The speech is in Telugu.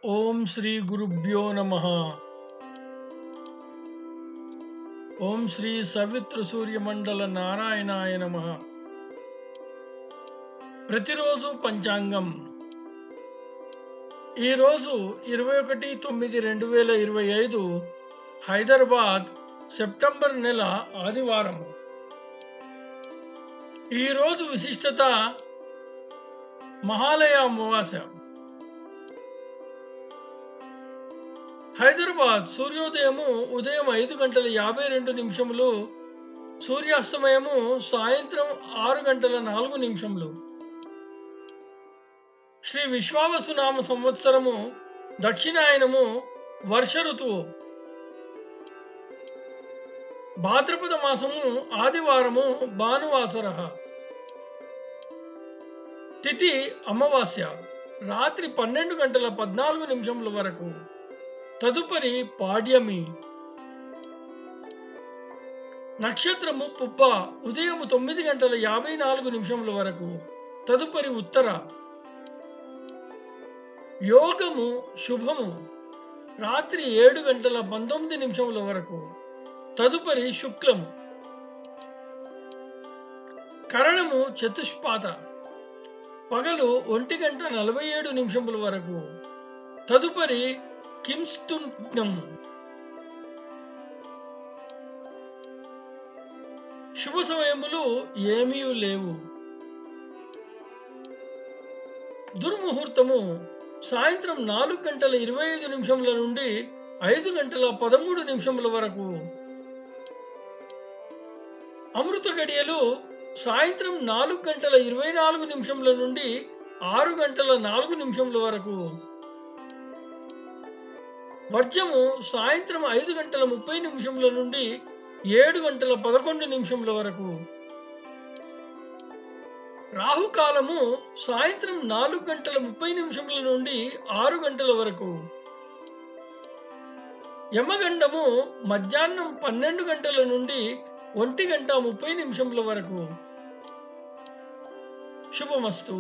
ఓం శ్రీ గురుభ్యో నమః. ఓం శ్రీ సవిత్ర సూర్యమండల నారాయణాయ నమః. ప్రతిరోజు పంచాంగం. ఈరోజు 21/9/2025 హైదరాబాద్ సెప్టెంబర్ నెల ఆదివారం. ఈరోజు విశిష్టత మహాలయ అమావాస్య. హైదరాబాద్ సూర్యోదయము ఉదయం 5:52, సూర్యాస్తమయము సాయంత్రం 6:04. శ్రీ విశ్వావసునామ సంవత్సరము దక్షిణాయనము వర్ష ఋతువు. భాద్రపద మాసము ఆదివారము భానువాసర. తిథి అమావాస్య రాత్రి 12:14 వరకు. తదుపరి పాడ్యమి. నక్షత్రము పుబ్బ ఉదయం 9:54 వరకు. తదుపరి ఉత్తర. యోగము శుభము రాత్రి 7:19 వరకు. తదుపరి శుక్లము. కరణము చతుష్పాత పగలు 1:47 వరకు. తదుపరి కింస్తున్నం. శుభ సమయములు ఏమీ లేవు. దుర్ముహూర్తము సాయంత్రం 4:25 నుండి 5:13 వరకు. అమృత గడియలు సాయంత్రం 4:24 నుండి 6:04 వరకు. వర్జము సాయంత్రం 5:30 నుండి 7:11 వరకు. రాహుకాలము సాయంత్రం 4:30 నుండి 6 గంటల వరకు. యమగండము మధ్యాహ్నం 12 గంటల నుండి 1:30 వరకు. శుభమస్తు.